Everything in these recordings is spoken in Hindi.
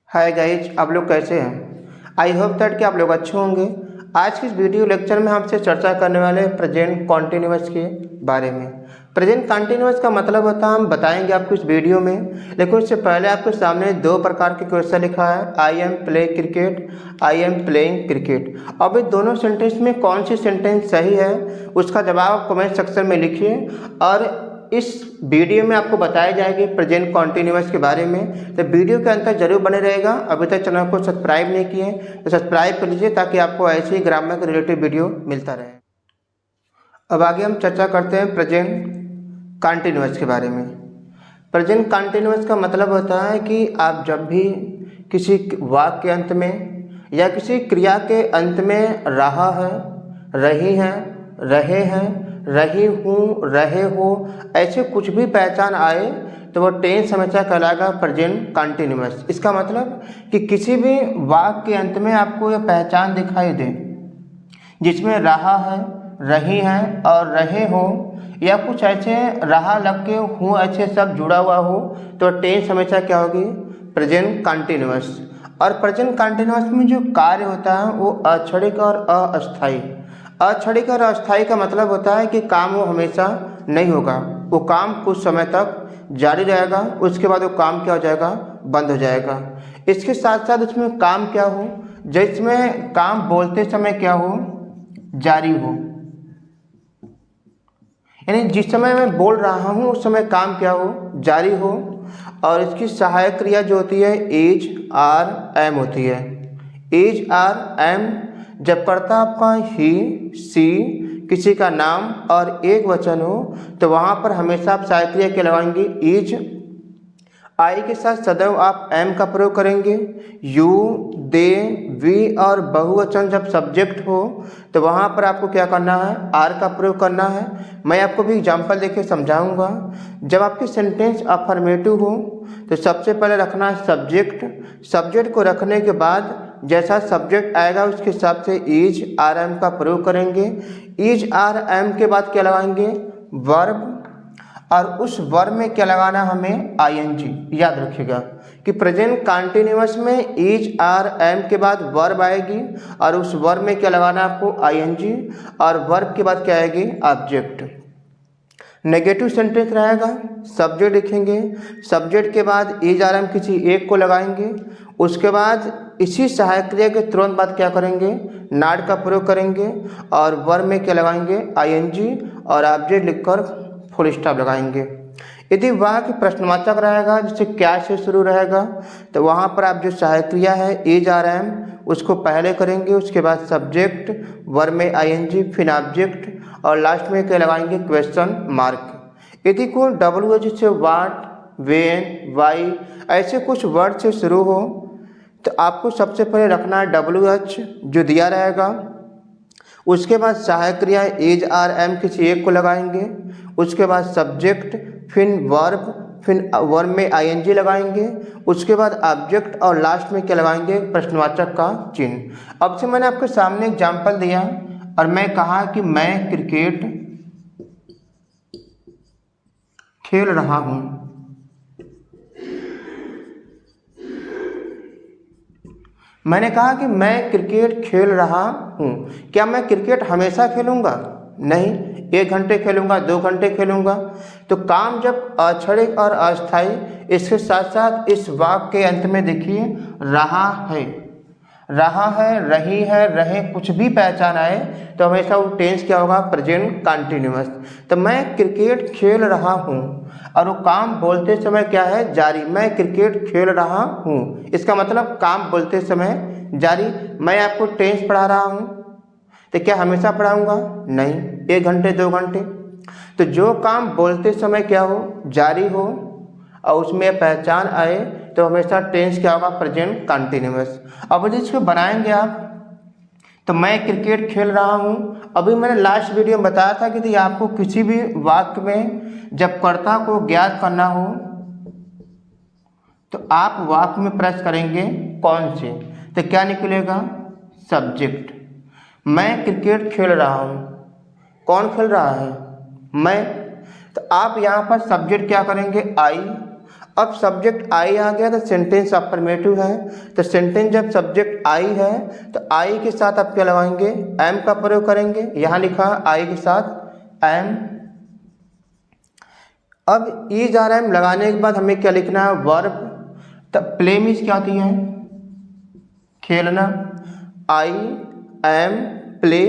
हाय गाइज, आप लोग कैसे हैं। आई होप दैट कि आप लोग अच्छे होंगे। आज की इस वीडियो लेक्चर में हमसे चर्चा करने वाले प्रेजेंट कॉन्टिन्यूअस के बारे में। प्रेजेंट कॉन्टिन्यूअस का मतलब होता है, हम बताएंगे आपको इस वीडियो में। लेकिन उससे पहले आपके सामने दो प्रकार के क्वेश्चन लिखा है, I am play cricket, I am playing cricket. अब इस दोनों सेंटेंस में कौन सी सेंटेंस सही है उसका जवाब कमेंट सेक्शन में लिखिए। और इस वीडियो में आपको बताई जाएगी प्रेजेंट कॉन्टिन्यूअस के बारे में, तो वीडियो के अंत तक जरूर बने रहेगा। अभी तक चैनल को सब्सक्राइब नहीं किए तो सब्सक्राइब कर लीजिए ताकि आपको ऐसे ही ग्रामर के रिलेटेड वीडियो मिलता रहे। अब आगे हम चर्चा करते हैं प्रेजेंट कॉन्टिन्यूअस के बारे में। प्रेजेंट कॉन्टिन्यूअस का मतलब होता है कि आप जब भी किसी वाक्य के अंत में या किसी क्रिया के अंत में रहा है, रही हैं, रहे हैं, रही हूँ, रहे हो, ऐसे कुछ भी पहचान आए तो वो टेंस हमेशा कहलाएगा प्रेजेंट कॉन्टिन्यूअस। इसका मतलब कि किसी भी वाक्य के अंत में आपको यह पहचान दिखाई दे जिसमें रहा है, रही हैं और रहे हो, या कुछ ऐसे रहा लग के हूँ ऐसे सब जुड़ा हुआ हो, तो टेंस हमेशा क्या होगी, प्रेजेंट कॉन्टिन्यूअस। और प्रेजेंट कॉन्टिन्यूअस में जो कार्य होता है वो अक्षणिक और अस्थायी। अक्षणिक और अस्थायी का मतलब होता है कि काम वो हमेशा नहीं होगा, वो काम कुछ समय तक जारी रहेगा, उसके बाद वो काम क्या हो जाएगा, बंद हो जाएगा। इसके साथ साथ उसमें काम क्या हो, जिसमें काम बोलते समय क्या हो, जारी हो, यानी जिस समय मैं बोल रहा हूँ उस समय काम क्या हो, जारी हो। और इसकी सहायक क्रिया जो होती है इज आर एम होती है। इज आर एम जब कर्ता आपका ही, सी, किसी का नाम और एक वचन हो तो वहाँ पर हमेशा आप सहायक क्रिया क्या लगाएंगे, इज। आई के साथ सदैव आप एम का प्रयोग करेंगे। यू, दे, वी और बहुवचन जब सब्जेक्ट हो तो वहाँ पर आपको क्या करना है, आर का प्रयोग करना है। मैं आपको भी एग्जाम्पल देके समझाऊंगा। जब आपकी सेंटेंस अफर्मेटिव हो तो सबसे पहले रखना है सब्जेक्ट। सब्जेक्ट को रखने के बाद जैसा सब्जेक्ट आएगा उसके हिसाब से इज आर एम का प्रयोग करेंगे। इज आर एम के बाद क्या लगाएंगे, वर्ब। और उस वर्ब में क्या लगाना हमें, आईएनजी। याद रखिएगा कि प्रेजेंट कॉन्टिन्यूअस में इज आर एम के बाद वर्ब आएगी और उस वर्ब में क्या लगाना है आपको, आईएनजी। और वर्ब के बाद क्या आएगी, ऑब्जेक्ट। नेगेटिव सेंटेंस रहेगा, सब्जेक्ट लिखेंगे, सब्जेक्ट के बाद इज आर एम किसी एक को लगाएंगे, उसके बाद इसी सहायक क्रिया के तुरंत बाद क्या करेंगे, नॉट का प्रयोग करेंगे और वर्ब में क्या लगाएंगे, आईएनजी और ऑब्जेक्ट लिखकर फुल स्टॉप लगाएंगे। यदि वाक्य प्रश्नवाचक रहेगा जिससे क्या से शुरू रहेगा तो वहाँ पर आप जो सहायक क्रिया है इज आर एम उसको पहले करेंगे, उसके बाद सब्जेक्ट, वर्ब में आईएनजी, फिर ऑब्जेक्ट और लास्ट में क्या लगाएंगे, क्वेश्चन मार्क। यदि कोई डब्ल्यू है जिससे वाट, वेन, वाई ऐसे कुछ वर्ड से शुरू हो तो आपको सबसे पहले रखना है डब्ल्यू एच जो दिया रहेगा, उसके बाद सहायक क्रिया इज आर एम किसी एक को लगाएंगे, उसके बाद सब्जेक्ट, फिर वर्ब, फिर वर्ब में आईएनजी लगाएंगे, उसके बाद ऑब्जेक्ट और लास्ट में क्या लगाएंगे, प्रश्नवाचक का चिन्ह। अब से मैंने आपके सामने एग्जाम्पल दिया और मैं कहा कि मैं क्रिकेट खेल रहा हूँ। मैंने कहा कि मैं क्रिकेट खेल रहा हूँ। क्या मैं क्रिकेट हमेशा खेलूँगा, नहीं, 1 घंटे खेलूँगा, 2 घंटे खेलूँगा। तो काम जब अक्षणिक और अस्थायी, इसके साथ साथ इस वाक्य के अंत में देखिए रहा है, रहा है, रही है, रहे, कुछ भी पहचान आए तो हमेशा वो टेंस क्या होगा, प्रेजेंट कॉन्टिन्यूअस। तो मैं क्रिकेट खेल रहा हूँ और वो काम बोलते समय क्या है, जारी। मैं क्रिकेट खेल रहा हूँ, इसका मतलब काम बोलते समय जारी। मैं आपको टेंस पढ़ा रहा हूँ तो क्या हमेशा पढ़ाऊँगा, नहीं, 1 घंटे 2 घंटे। तो जो काम बोलते समय क्या हो, जारी हो और उसमें पहचान आए तो हमेशा टेंस क्या होगा, प्रेजेंट कॉन्टिन्यूअस। अब यदि इसको बनाएंगे आप तो मैं क्रिकेट खेल रहा हूँ। अभी मैंने लास्ट वीडियो में बताया था कि यदि आपको किसी भी वाक्य में जब कर्ता को ज्ञात करना हो तो आप वाक्य में प्रेस करेंगे कौन से, तो क्या निकलेगा, सब्जेक्ट। मैं क्रिकेट खेल रहा हूँ, कौन खेल रहा है, मैं। तो आप यहाँ पर सब्जेक्ट क्या करेंगे, आई, अब सब्जेक्ट आई आ गया तो सेंटेंस अफर्मेटिव है, तो सेंटेंस जब सब्जेक्ट आई है तो आई के साथ आप क्या लगाएंगे, एम का प्रयोग करेंगे। यहाँ लिखा है आई के साथ एम। अब इज आर एम लगाने के बाद हमें क्या लिखना है, वर्ब। तो प्ले मीन्स क्या होती है, खेलना, आई एम प्ले,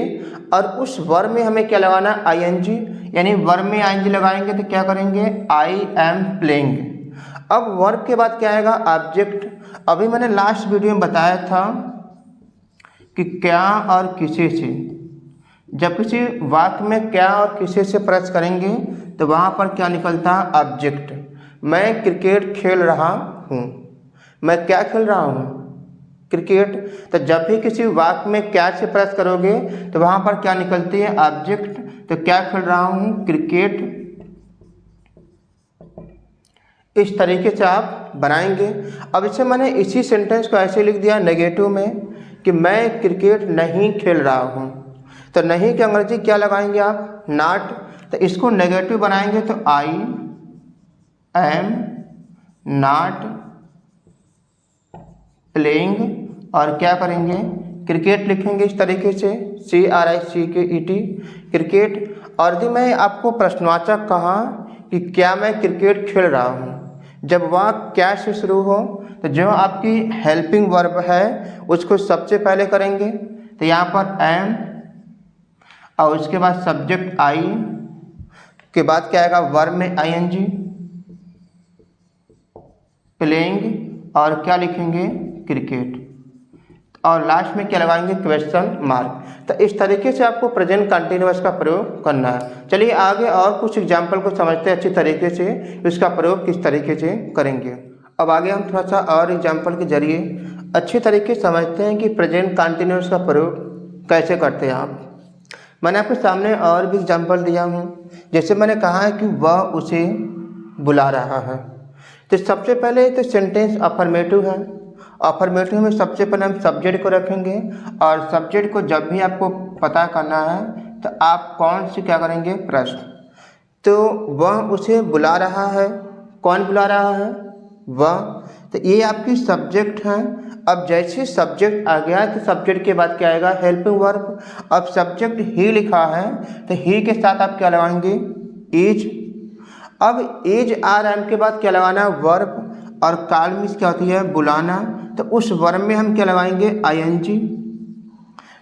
और उस वर्ब में हमें क्या लगाना है, आई एन जी, यानी वर्ब में आई एन जी लगाएंगे तो क्या करेंगे, आई एम प्लेइंग। अब वर्ब के बाद क्या आएगा, ऑब्जेक्ट। अभी मैंने लास्ट वीडियो में बताया था कि क्या और किसे से, जब किसी वाक्य में क्या और किसे से प्रश्न करेंगे तो वहाँ पर क्या निकलता है, ऑब्जेक्ट। मैं क्रिकेट खेल रहा हूँ, मैं क्या खेल रहा हूँ, क्रिकेट। तो जब भी किसी वाक्य में क्या से प्रश्न करोगे तो वहाँ पर क्या निकलती है, ऑब्जेक्ट। तो क्या खेल रहा हूँ, क्रिकेट। इस तरीके से आप बनाएंगे। अब इसे मैंने इसी सेंटेंस को ऐसे लिख दिया नेगेटिव में कि मैं क्रिकेट नहीं खेल रहा हूँ। तो नहीं की अंग्रेजी क्या लगाएंगे आप, नॉट। तो इसको नेगेटिव बनाएंगे तो आई एम नॉट प्लेइंग, और क्या करेंगे, क्रिकेट लिखेंगे इस तरीके से, CRICKET क्रिकेट। और यदि मैं आपको प्रश्नवाचक कहा कि क्या मैं क्रिकेट खेल रहा हूँ, जब वह क्या से शुरू हो तो जो आपकी हेल्पिंग वर्ब है उसको सबसे पहले करेंगे। तो यहाँ पर एम और उसके बाद सब्जेक्ट आई के बाद क्या आएगा, वर्ब में ING, प्लेइंग, और क्या लिखेंगे, क्रिकेट, और लास्ट में क्या लगाएंगे, क्वेश्चन मार्क। तो इस तरीके से आपको प्रेजेंट कंटिन्यूअस का प्रयोग करना है। चलिए आगे और कुछ एग्जाम्पल को समझते हैं अच्छी तरीके से, इसका प्रयोग किस तरीके से करेंगे। अब आगे हम थोड़ा सा और एग्जाम्पल के जरिए अच्छे तरीके से समझते हैं कि प्रेजेंट कंटिन्यूअस का प्रयोग कैसे करते हैं आप। मैंने आपके सामने और भी एग्जाम्पल दिया हूँ। जैसे मैंने कहा है कि वह उसे बुला रहा है, तो सबसे पहले तो सेंटेंस अफर्मेटिव है। अफर्मेटिव में सबसे पहले हम सब्जेक्ट को रखेंगे, और सब्जेक्ट को जब भी आपको पता करना है तो आप कौन से क्या करेंगे, प्रश्न। तो वह उसे बुला रहा है, कौन बुला रहा है, वह। तो ये आपकी सब्जेक्ट है। अब जैसे सब्जेक्ट आ गया तो सब्जेक्ट के बाद क्या आएगा, हेल्पिंग वर्ब। अब सब्जेक्ट ही लिखा है तो ही के साथ आप क्या लगाएंगे, इज। अब इज आर एम के बाद क्या लगाना है, वर्ब, और कॉल मीन्स क्या होती है, बुलाना। तो उस वर्ब में हम क्या लगाएंगे, ING।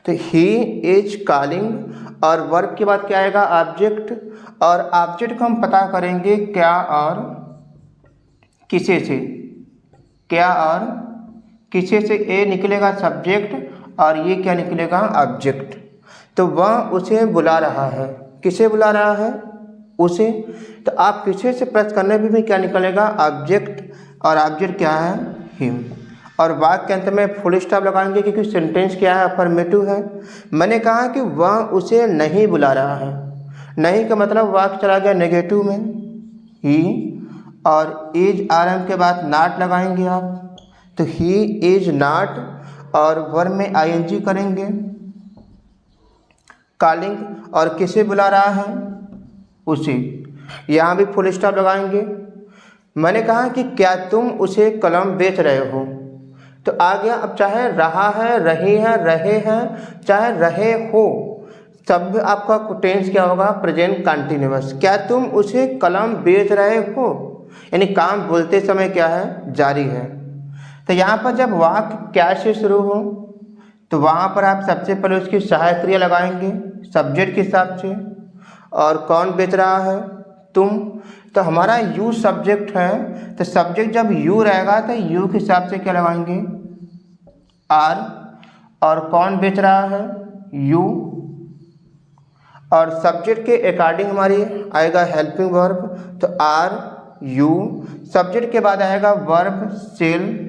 तो ही इज कॉलिंग, और वर्ब के बाद क्या आएगा, ऑब्जेक्ट, और ऑब्जेक्ट को हम पता करेंगे क्या और किसे से। क्या और किसे से ए निकलेगा सब्जेक्ट, और ये क्या निकलेगा, ऑब्जेक्ट। तो वह उसे बुला रहा है, किसे बुला रहा है, उसे। तो आप किसे से प्रश्न करने पर भी क्या निकलेगा, ऑब्जेक्ट, और ऑब्जेक्ट क्या है, हिम। और वाक्य के अंत में फुल स्टॉप लगाएंगे क्योंकि सेंटेंस क्या है, अफर्मेटिव है। मैंने कहा कि वह उसे नहीं बुला रहा है, नहीं का मतलब वाक्य चला गया नेगेटिव में, ही, और इज आर एम के बाद नॉट लगाएंगे आप। तो ही इज नॉट, और वर्ब में ING करेंगे, कॉलिंग, और किसे बुला रहा है, उसे। यहाँ भी फुल स्टॉप लगाएंगे। मैंने कहा कि क्या तुम उसे कलम बेच रहे हो, तो आ गया। अब चाहे रहा है, रही है, रहे हैं, चाहे रहे हो, सब आपका टेंस क्या होगा, प्रेजेंट कंटिन्यूअस। क्या तुम उसे कलम बेच रहे हो, यानी काम बोलते समय क्या है, जारी है। तो यहाँ पर जब वाक्य क्या से शुरू हो तो वहाँ पर आप सबसे पहले उसकी सहायक क्रिया लगाएंगे सब्जेक्ट के हिसाब से। और कौन बेच रहा है, तुम। तो हमारा यू सब्जेक्ट है, तो सब्जेक्ट जब यू रहेगा तो यू के हिसाब से क्या लगाएंगे, आर। और कौन बेच रहा है, यू। और सब्जेक्ट के अकॉर्डिंग हमारी आएगा हेल्पिंग वर्ब, तो आर यू। सब्जेक्ट के बाद आएगा वर्ब सेल,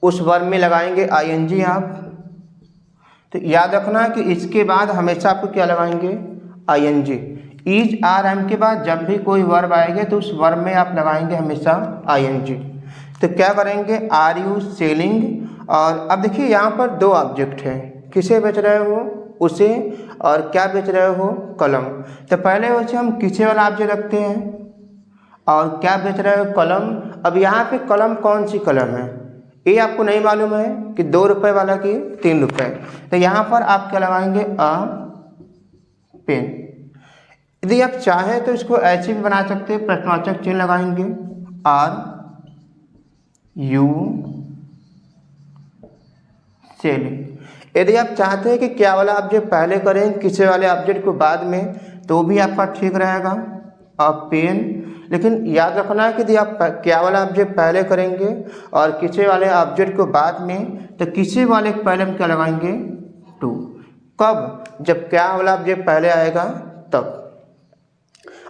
उस वर्ब में लगाएंगे ING आप। तो याद रखना कि इसके बाद हमेशा आपको क्या लगाएंगे, ING। इज आर एम के बाद जब भी कोई वर्ब आएगा तो उस वर्ब में आप लगाएंगे हमेशा ING। तो क्या करेंगे, आर यू सेलिंग। और अब देखिए यहाँ पर दो ऑब्जेक्ट हैं, किसे बेच रहे हो, उसे, और क्या बेच रहे हो, कलम। तो पहले उसे हम किसे वाला ऑब्जेक्ट रखते हैं, और क्या बेच रहे हो, कलम। अब यहाँ पे कलम कौन सी कलम है ये आपको नहीं मालूम है कि 2 रुपये वाला कि 3 रुपये, तो यहाँ पर आप क्या लगाएंगे, अ पेन। यदि आप चाहें तो इसको ऐसे भी बना सकते हैं, प्रश्नवाचक चिन्ह लगाएंगे, RU सेलिंग। यदि आप चाहते हैं कि क्या वाला ऑब्जेक्ट पहले करें किसी वाले ऑब्जेक्ट को बाद में, तो भी आपका ठीक रहेगा, अ पेन। लेकिन याद रखना है कि यदि आप क्या वाला ऑब्जेक्ट पहले करेंगे और किसी वाले ऑब्जेक्ट को बाद में, तो किसी वाले को पहले हम क्या लगाएंगे, टू। कब, जब क्या वाला ऑब्जेक्ट पहले आएगा तब।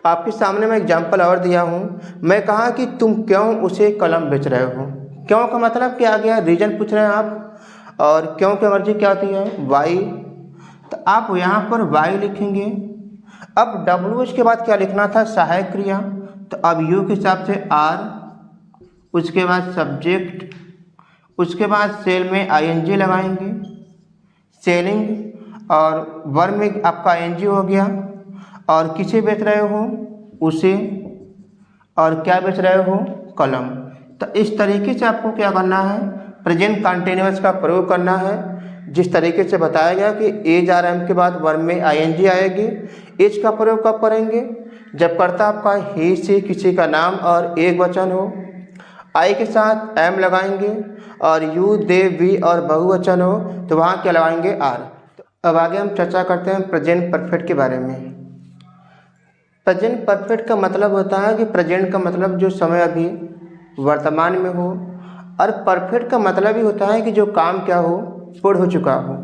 आपके सामने मैं एग्जांपल और दिया हूँ, मैं कहा कि तुम क्यों उसे कलम बेच रहे हो। क्यों का मतलब क्या आ गया, रीजन पूछ रहे हैं आप, और क्यों की मर्जी क्या होती है, वाई। तो आप यहाँ पर वाई लिखेंगे। अब WH के बाद क्या लिखना था, सहायक क्रिया, तो अब U के हिसाब से R, उसके बाद सब्जेक्ट, उसके बाद सेल में ING लगाएंगे, सेलिंग, और वर्ब में आपका ING हो गया, और किसे बेच रहे हो, उसे, और क्या बेच रहे हो, कलम। तो इस तरीके से आपको क्या करना है, प्रेजेंट कंटिन्यूअस का प्रयोग करना है। जिस तरीके से बताया गया कि एज RM के बाद वर्ब में ING आएगी। एज का प्रयोग कब करेंगे, जब कर्ता आपका ही से किसी का नाम और एक वचन हो, आई के साथ M लगाएंगे, और यू दे वी और बहुवचन हो तो वहाँ क्या लगाएंगे, R। तो अब आगे हम चर्चा करते हैं प्रेजेंट परफेक्ट के बारे में। प्रेजेंट परफेक्ट का मतलब होता है कि प्रेजेंट का मतलब जो समय अभी वर्तमान में हो, और परफेक्ट का मतलब ही होता है कि जो काम क्या हो, पूर्ण हो चुका हो।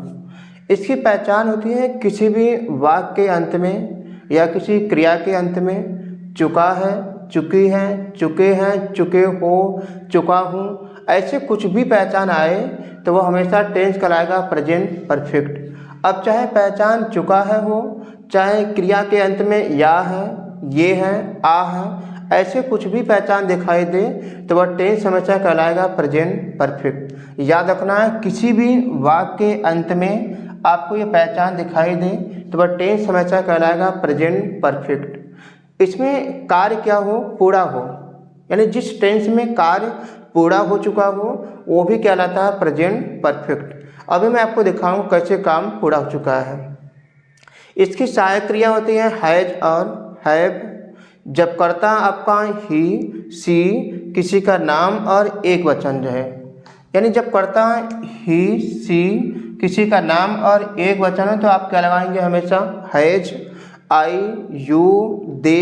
इसकी पहचान होती है किसी भी वाक्य के अंत में या किसी क्रिया के अंत में चुका है, चुकी है, चुके हैं, चुके हो, चुका हूँ, ऐसे कुछ भी पहचान आए तो वह हमेशा टेंस कहलाएगा प्रेजेंट परफेक्ट। अब चाहे पहचान चुका है हो, चाहे क्रिया के अंत में या है, ये है, आ है, ऐसे कुछ भी पहचान दिखाई दे तो वह टेंस हमेशा कहलाएगा प्रेजेंट परफेक्ट। याद रखना है किसी भी वाक्य के अंत में आपको ये पहचान दिखाई दे तो वह टेंस हमेशा कहलाएगा प्रेजेंट परफेक्ट। इसमें कार्य क्या हो, पूरा हो, यानी जिस टेंस में कार्य पूरा हो चुका हो वो भी कहलाता है प्रेजेंट परफेक्ट। अभी मैं आपको दिखाऊँ कैसे काम पूरा हो चुका है। इसकी सहायक क्रिया होती है हैज और हैव। जब कर्ता आपका ही, सी, किसी का नाम और एक वचन जो है, यानी जब कर्ता ही, सी, किसी का नाम और एक वचन है तो आप क्या लगाएंगे, हमेशा has, I, you, they,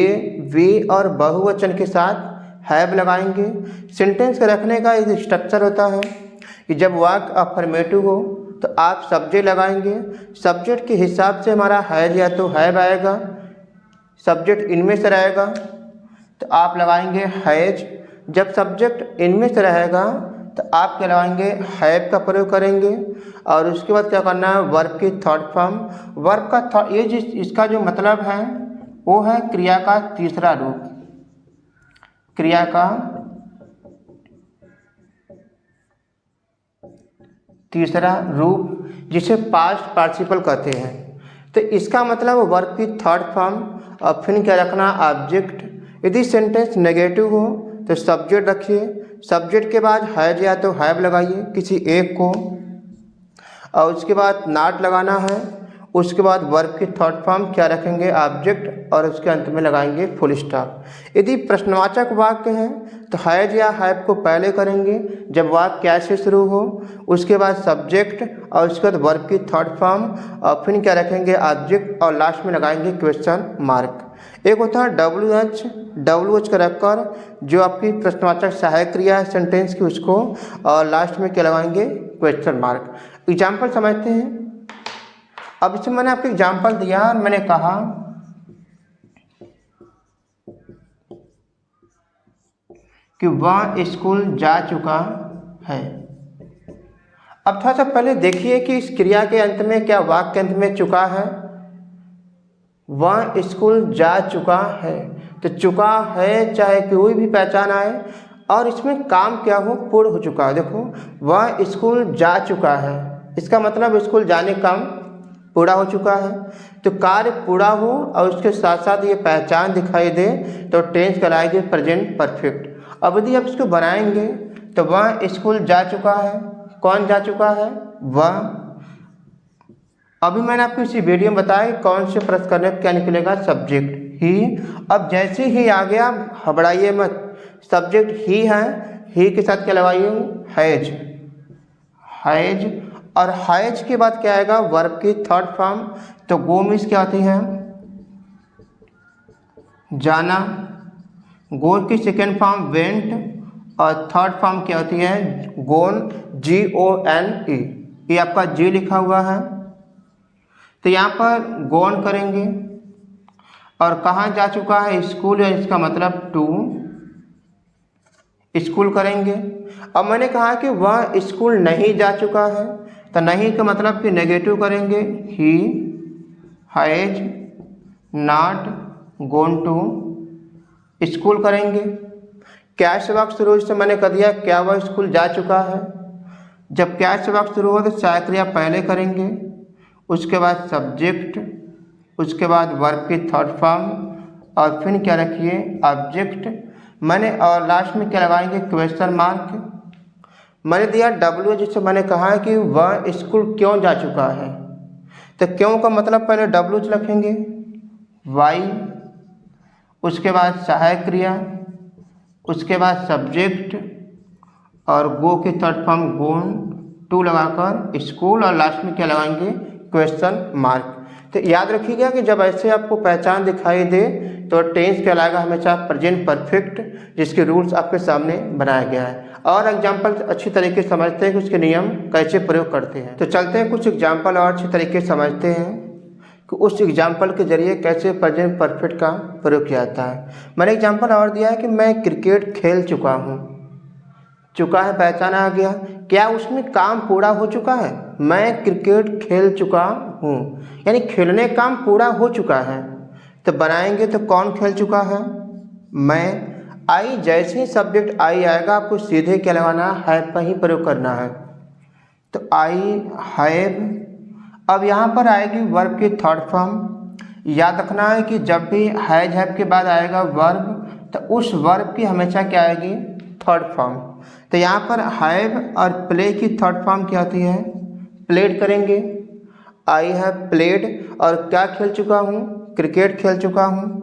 we और बहुवचन के साथ हैव लगाएंगे। सेंटेंस के रखने का एक स्ट्रक्चर होता है कि जब वाक्य अफर्मेटिव हो तो आप सब्जेक्ट लगाएंगे। सब्जेक्ट के हिसाब से हमारा हैज या तो हैव आएगा, सब्जेक्ट इनमें से रहेगा तो आप लगाएंगे हैज। जब सब्जेक्ट इनमें से रहेगा तो आप क्या लगाएंगे, हैव का प्रयोग करेंगे। और उसके बाद क्या करना है, वर्ब की थर्ड फॉर्म। वर्ब का ये इसका जो मतलब है वो है क्रिया का तीसरा रूप, क्रिया का तीसरा रूप जिसे पास्ट पार्टिसिपल कहते हैं। तो इसका मतलब वर्ब की थर्ड फॉर्म, और फिर क्या रखना, ऑब्जेक्ट। यदि सेंटेंस नेगेटिव हो तो सब्जेक्ट रखिए, सब्जेक्ट के बाद हैज या तो हैव लगाइए किसी एक को, और उसके बाद नॉट लगाना है। उसके बाद वर्ब की थर्ड फॉर्म क्या रखेंगे, ऑब्जेक्ट, और उसके अंत में लगाएंगे फुल स्टॉप। यदि प्रश्नवाचक वाक्य है तो हैज या हैव को पहले करेंगे जब वाक्य क्या से शुरू हो, उसके बाद सब्जेक्ट, और उसके बाद वर्ब की थर्ड फॉर्म, और फिर क्या रखेंगे, ऑब्जेक्ट, और लास्ट में लगाएंगे क्वेश्चन मार्क। एक होता है WH का रखकर जो आपकी प्रश्नवाचक सहायक क्रिया है सेंटेंस की उसको, और लास्ट में क्या लगाएंगे, क्वेश्चन मार्क। एग्जाम्पल समझते हैं। अब इसमें मैंने आपको एग्जाम्पल दिया और मैंने कहा कि वह स्कूल जा चुका है। अब थोड़ा सा पहले देखिए कि इस क्रिया के अंत में क्या वाक्य के अंत में चुका है, वह स्कूल जा चुका है। तो चुका है चाहे कोई भी पहचान आए, और इसमें काम क्या हो, पूर्ण हो चुका है। देखो वह स्कूल जा चुका है, इसका मतलब स्कूल जाने का काम पूरा हो चुका है। तो कार्य पूरा हो और उसके साथ साथ ये पहचान दिखाई दे तो टेंस कहलाएगी प्रेजेंट परफेक्ट। अब यदि आप इसको बनाएंगे तो वह स्कूल जा चुका है, कौन जा चुका है? वह। अभी मैंने आपको इसी वीडियो में बताया कि कौन से प्रश्न करने पर क्या निकलेगा? सब्जेक्ट ही। अब जैसे ही आ गया, घबराइए मत, सब्जेक्ट ही है, ही के साथ क्या लगाइए? हैज। हैज। और हैज के बाद क्या आएगा? वर्ब की थर्ड फॉर्म। तो गो मीन्स क्या होती है? जाना। गो की सेकेंड फॉर्म वेंट और थर्ड फॉर्म क्या होती है? गोन, GONE। ये आपका जी लिखा हुआ है। तो यहाँ पर गोन करेंगे और कहाँ जा चुका है? स्कूल, या इसका मतलब टू स्कूल करेंगे। अब मैंने कहा कि वह स्कूल नहीं जा चुका है, तो नहीं का मतलब कि नेगेटिव करेंगे। He has not gone to school करेंगे। क्या से वाक्य शुरू से मैंने कह दिया क्या वह स्कूल जा चुका है। जब क्या से वाक्य शुरू हो तो सहायक क्रिया पहले करेंगे, उसके बाद सब्जेक्ट, उसके बाद वर्ब की थर्ड फॉर्म और फिर क्या रखिए? ऑब्जेक्ट। मैंने और लास्ट में क्या लगाएंगे? Question mark. मैंने दिया W, जिससे मैंने कहा है कि वह स्कूल क्यों जा चुका है। तो क्यों का मतलब पहले W लिखेंगे, वाई, उसके बाद सहायक क्रिया, उसके बाद सब्जेक्ट और गो की थर्ड फॉर्म गोन, टू लगाकर स्कूल और लास्ट में क्या लगाएंगे? Question mark. तो याद रखिएगा कि जब ऐसे आपको पहचान दिखाई दे तो टेंस कहलाएगा हमेशा प्रेजेंट परफेक्ट, जिसके रूल्स आपके सामने बनाया गया है। और एग्जाम्पल अच्छी तरीके से समझते हैं कि उसके नियम कैसे प्रयोग करते हैं। तो चलते हैं कुछ एग्जाम्पल और अच्छी तरीके से समझते हैं कि उस एग्जाम्पल के जरिए कैसे प्रेजेंट परफेक्ट का प्रयोग किया जाता है। मैंने एग्जाम्पल और दिया है कि मैं क्रिकेट खेल चुका हूँ। चुका है पहचाना आ गया, क्या उसमें काम पूरा हो चुका है? मैं क्रिकेट खेल चुका हूँ, यानी खेलने काम पूरा हो चुका है। तो बनाएंगे तो कौन खेल चुका है? मैं। आई, जैसे ही सब्जेक्ट आई आएगा आपको सीधे क्या लगाना है? हैव का ही प्रयोग करना है। तो आई हैव। अब यहाँ पर आएगी वर्ब की थर्ड फॉर्म। याद रखना है कि जब भी हैज हैव के बाद आएगा वर्ब तो उस वर्ब की हमेशा क्या आएगी? Third form. तो यहाँ पर हैव और प्ले की थर्ड फॉर्म क्या होती है? प्लेड करेंगे। आई हैव प्लेड, और क्या खेल चुका हूँ? क्रिकेट खेल चुका हूँ।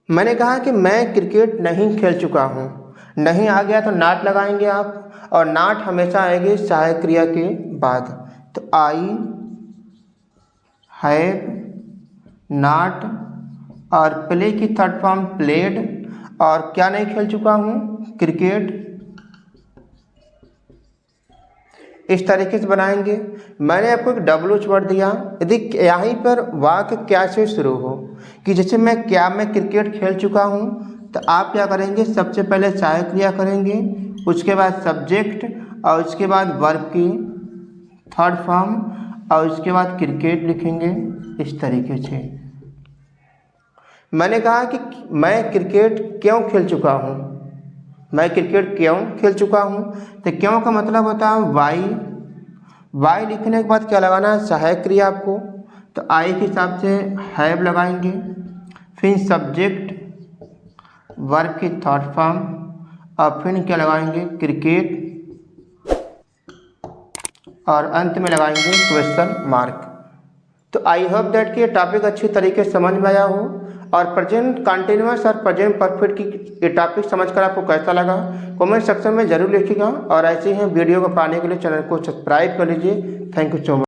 मैंने कहा कि मैं क्रिकेट नहीं खेल चुका हूँ। नहीं आ गया तो नॉट लगाएंगे आप, और नॉट हमेशा आएगी सहायक क्रिया के बाद। तो आई हैव नॉट और प्ले की थर्ड फॉर्म प्लेड, और क्या नहीं खेल चुका हूँ? क्रिकेट। इस तरीके से बनाएंगे। मैंने आपको एक W वर्ड दिया, यदि यहीं पर वाक्य क्या से शुरू हो कि जैसे मैं क्रिकेट खेल चुका हूँ, तो आप क्या करेंगे? सबसे पहले सहायक क्रिया करेंगे, उसके बाद सब्जेक्ट और उसके बाद वर्ब की थर्ड फॉर्म और उसके बाद क्रिकेट लिखेंगे। इस तरीके से मैंने कहा कि मैं क्रिकेट क्यों खेल चुका हूँ। मैं क्रिकेट क्यों खेल चुका हूँ, तो क्यों का मतलब होता है वाई। वाई लिखने के बाद क्या लगाना है? सहायक क्रिया आपको। तो आई के हिसाब से हैव लगाएंगे, फिर सब्जेक्ट, वर्ब की थर्ड फॉर्म और फिर क्या लगाएंगे? क्रिकेट, और अंत में लगाएंगे क्वेश्चन मार्क। तो आई होप दैट कि ये टॉपिक अच्छी तरीके से समझ में आया हो, और प्रेजेंट कंटिन्यूअस और प्रेजेंट परफेक्ट की ये टॉपिक समझकर आपको कैसा लगा कमेंट सेक्शन में जरूर लिखिएगा। और ऐसे ही वीडियो को पाने के लिए चैनल को सब्सक्राइब कर लीजिए। Thank you so much.